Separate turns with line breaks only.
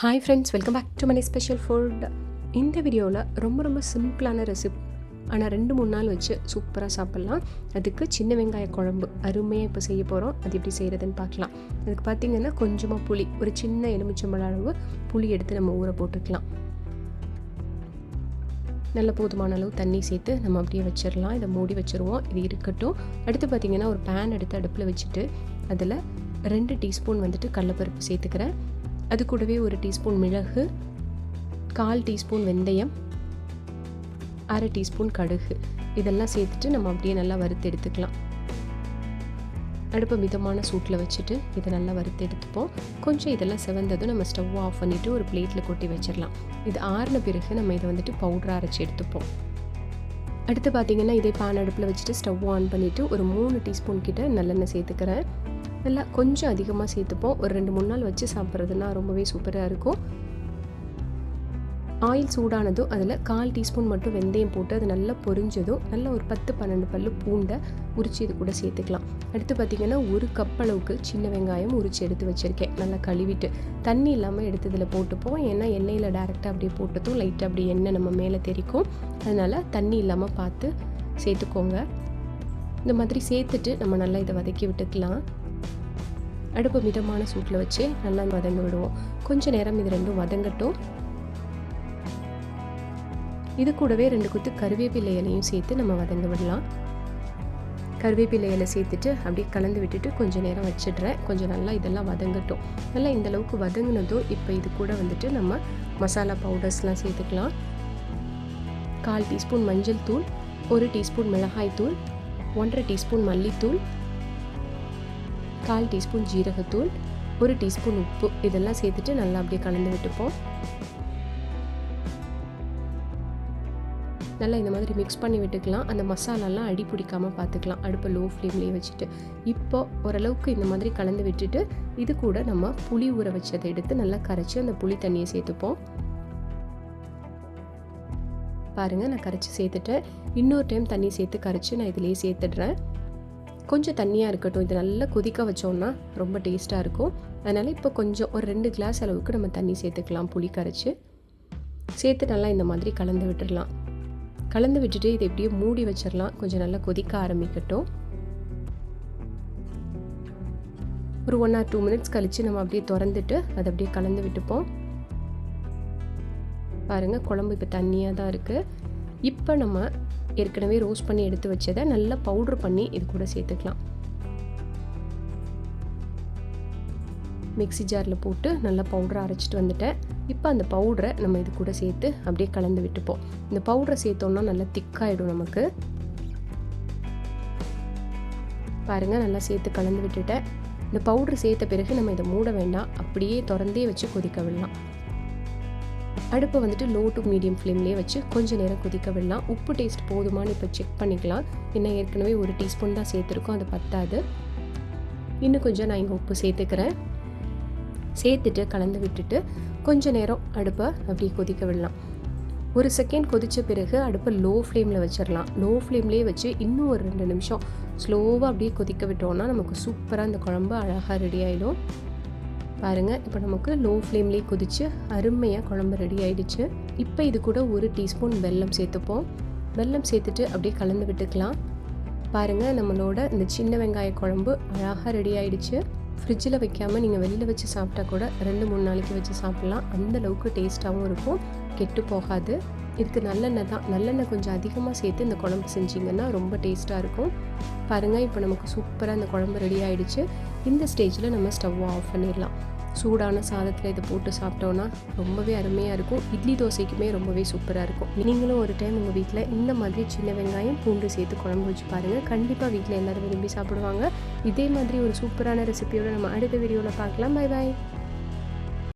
Hi friends, welcome back to Mani special food. இந்த வீடியோவில் ரொம்ப சிம்பிளான ரெசிபி, ஆனால் 2-3 நாள் வச்சு சூப்பராக சாப்பிட்லாம். அதுக்கு சின்ன வெங்காய குழம்பு அருமையாக இப்போ செய்ய போகிறோம். அது எப்படி செய்கிறதுன்னு பார்க்கலாம். அதுக்கு பார்த்திங்கன்னா கொஞ்சமாக புளி, ஒரு சின்ன எலுமிச்சம்பழம் அளவு புளி எடுத்து நம்ம ஊற போட்டுக்கலாம். நல்ல போதுமான அளவு தண்ணி சேர்த்து நம்ம அப்படியே வச்சிடலாம். இதை மூடி வச்சுருவோம், இது இருக்கட்டும். அடுத்து பார்த்திங்கன்னா ஒரு பேன் எடுத்து அடுப்பில் வச்சுட்டு அதில் 2 டீஸ்பூன் வந்துட்டு கடலைப்பருப்பு சேர்த்துக்கிறேன். அது கூடவே 1 டீஸ்பூன் மிளகு, 1/4 டீஸ்பூன் வெந்தயம், 1/2 டீஸ்பூன் கடுகு, இதெல்லாம் சேர்த்துட்டு நம்ம அப்படியே நல்லா வறுத்து எடுத்துக்கலாம். அடுப்பை மிதமான சூட்டில் வச்சுட்டு இதை நல்லா வறுத்து எடுத்துப்போம். கொஞ்சம் இதெல்லாம் செவந்ததும் நம்ம ஸ்டவ் ஆஃப் பண்ணிவிட்டு ஒரு பிளேட்டில் கொட்டி வச்சிடலாம். இது ஆறின பிறகு நம்ம இதை வந்துட்டு பவுடராக அரைச்சி எடுத்துப்போம். அடுத்து பார்த்திங்கன்னா இதே பேன் அடுப்பில் வச்சுட்டு ஸ்டவ் ஆன் பண்ணிவிட்டு ஒரு 3 டீஸ்பூன் கிட்ட நல்லெண்ணெய் சேர்த்துக்கிறேன். நல்லா கொஞ்சம் அதிகமாக சேர்த்துப்போம். ஒரு 2-3 நாள் வச்சு சாப்பிட்றதுனா ரொம்பவே சூப்பராக இருக்கும். ஆயில் சூடானதும் அதில் 1/4 டீஸ்பூன் மட்டும் வெந்தயம் போட்டு அது நல்லா பொரிஞ்சதும் நல்லா ஒரு 10-12 பல்லு பூண்டை உரித்து இது கூட சேர்த்துக்கலாம். அடுத்து பார்த்திங்கன்னா 1 கப் அளவுக்கு சின்ன வெங்காயம் உரித்து எடுத்து வச்சுருக்கேன். நல்லா கழுவிட்டு தண்ணி இல்லாமல் எடுத்து இதில் போட்டுப்போம். ஏன்னா எண்ணெயில் டேரெக்டாக அப்படியே போட்டதும் லைட்டாக அப்படி எண்ணெய் நம்ம மேலே தெரிக்கும். அதனால் தண்ணி இல்லாமல் பார்த்து சேர்த்துக்கோங்க. இந்த மாதிரி சேர்த்துட்டு நம்ம நல்லா இதை வதக்கி விட்டுக்கலாம். அடுப்பு மிதமான சூட்டில் வச்சு நல்லா வதங்க விடுவோம். கொஞ்சம் நேரம் இது ரெண்டும் வதங்கட்டும். இது கூடவே 2 கொத்து கருவேப்பிலை இலையும் சேர்த்து நம்ம வதங்க விடலாம். கருவேப்பிலை இலை சேர்த்துட்டு அப்படியே கலந்து விட்டுட்டு கொஞ்சம் நேரம் வச்சிடுறேன். கொஞ்சம் நல்லா இதெல்லாம் வதங்கட்டும். நல்லா இந்த அளவுக்கு வதங்கினதும் இப்போ இது கூட வந்துட்டு நம்ம மசாலா பவுடர்ஸ்லாம் சேர்த்துக்கலாம். 1/4 டீஸ்பூன் மஞ்சள் தூள், 1 டீஸ்பூன் மிளகாய் தூள், 1/2 டீஸ்பூன் மல்லித்தூள், 1/4 டீஸ்பூன் ஜீரகத்தூள், 1 டீஸ்பூன் உப்பு, இதெல்லாம் சேர்த்துட்டு நல்லா அப்படியே கலந்து விட்டுப்போம். நல்லா இந்த மாதிரி மிக்ஸ் பண்ணி விட்டுக்கலாம். அந்த மசாலாலாம் அடி பிடிக்காமல் பார்த்துக்கலாம். அடுப்பை லோ ஃப்ளேம்லேயே வச்சுட்டு இப்போ ஓரளவுக்கு இந்த மாதிரி கலந்து விட்டுட்டு இது கூட நம்ம புளி ஊற வச்சதை எடுத்து நல்லா கரைச்சி அந்த புளி தண்ணியை சேர்த்துப்போம். பாருங்கள், நான் கரைச்சி சேர்த்துட்டேன். இன்னொரு டைம் தண்ணி சேர்த்து கரைச்சி நான் இதிலேயே சேர்த்துடுறேன். கொஞ்சம் தண்ணியாக இருக்கட்டும். இது நல்லா கொதிக்க வச்சோன்னா ரொம்ப டேஸ்ட்டாக இருக்கும். அதனால் இப்போ கொஞ்சம் ஒரு 2 கிளாஸ் அளவுக்கு நம்ம தண்ணி சேர்த்துக்கலாம். புளி கரைச்சி சேர்த்து நல்லா இந்த மாதிரி கலந்து விட்டுடலாம். கலந்து விட்டுட்டு இதை எப்படியே மூடி வச்சிடலாம். கொஞ்சம் நல்லா கொதிக்க ஆரம்பிக்கட்டும். ஒரு 1 or 2 மினிட்ஸ் கழித்து நம்ம அப்படியே திறந்துட்டு அதை அப்படியே கலந்து விட்டுப்போம். பாருங்கள், குழம்பு இப்போ தண்ணியாக தான் இருக்குது. இப்போ நம்ம ஏற்கனவே ரோஸ்ட் பண்ணி எடுத்து வச்சதை நல்லா பவுட்ரு பண்ணி இது கூட சேர்த்துக்கலாம். மிக்ஸி ஜாரில் போட்டு நல்லா பவுடரை அரைச்சிட்டு வந்துட்டேன். இப்போ அந்த பவுடரை நம்ம இது கூட சேர்த்து அப்படியே கலந்து விட்டுப்போம். இந்த பவுடரை சேர்த்தோன்னா நல்லா திக்காயிடும் நமக்கு. பாருங்கள், நல்லா சேர்த்து கலந்து விட்டுட்டேன். இந்த பவுட்ரு சேர்த்த பிறகு நம்ம இதை மூட வேண்டாம், அப்படியே திறந்தே வச்சு கொதிக்க விடலாம். அடுப்பை வந்துட்டு லோ டு மீடியம் ஃப்ளேம்லேயே வச்சு கொஞ்சம் நேரம் கொதிக்க விடலாம். உப்பு டேஸ்ட் போதுமானு இப்போ செக் பண்ணிக்கலாம். ஏன்னா ஏற்கனவே 1 டீஸ்பூன் தான் சேர்த்துருக்கோம், அது பத்தாது. இன்னும் கொஞ்சம் நான் இங்கே உப்பு சேர்த்துக்கிறேன். சேர்த்துட்டு கலந்து விட்டுட்டு கொஞ்சம் நேரம் அடுப்பை அப்படியே கொதிக்க விடலாம். 1 செகண்ட் கொதித்த பிறகு அடுப்பை லோ ஃப்ளேமில் வச்சிடலாம். லோ ஃப்ளேம்லேயே வச்சு இன்னும் ஒரு 2 நிமிஷம் ஸ்லோவாக அப்படியே கொதிக்க விட்டோம்னா நமக்கு சூப்பராக இந்த குழம்பு அழகாக ரெடி ஆகிடும். பாருங்கள், இப்போ நமக்கு லோ ஃப்ளேம்லேயே கொதிச்சு அருமையாக குழம்பு ரெடி ஆகிடுச்சு. இப்போ இது கூட 1 டீஸ்பூன் வெல்லம் சேர்த்துப்போம். வெல்லம் சேர்த்துட்டு அப்படியே கலந்து விட்டுக்கலாம். பாருங்கள், நம்மளோட இந்த சின்ன வெங்காய குழம்பு அழகாக ரெடி ஆகிடுச்சு. ஃப்ரிட்ஜில் வைக்காமல் நீங்கள் வெளியில் வச்சு சாப்பிட்டா கூட 2-3 நாளைக்கு வச்சு சாப்பிட்லாம். அந்தளவுக்கு டேஸ்ட்டாகவும் இருக்கும், கெட்டு போகாது. இதுக்கு நல்லெண்ணெய் தான். நல்லெண்ணெய் கொஞ்சம் அதிகமாக சேர்த்து இந்த குழம்பு செஞ்சிங்கன்னா ரொம்ப டேஸ்ட்டாக இருக்கும். பாருங்கள், இப்போ நமக்கு சூப்பராக இந்த குழம்பு ரெடி ஆகிடுச்சு. இந்த ஸ்டேஜில் நம்ம ஸ்டவ்வை ஆஃப் பண்ணிடலாம். சூடான சாதத்தில் இதை போட்டு சாப்பிட்டோன்னா ரொம்பவே அருமையாக இருக்கும். இட்லி தோசைக்குமே ரொம்பவே சூப்பராக இருக்கும். நீங்களும் ஒரு டைம் உங்கள் வீட்டில் இந்த மாதிரி சின்ன வெங்காயம் பூண்டு சேர்த்து குழம்பு வச்சு பாருங்கள். கண்டிப்பாக வீட்டில் எல்லோரும் விரும்பி சாப்பிடுவாங்க. இதே மாதிரி ஒரு சூப்பரான ரெசிபியோடு நம்ம அடுத்த வீடியோவில் பார்க்கலாம். Bye bye.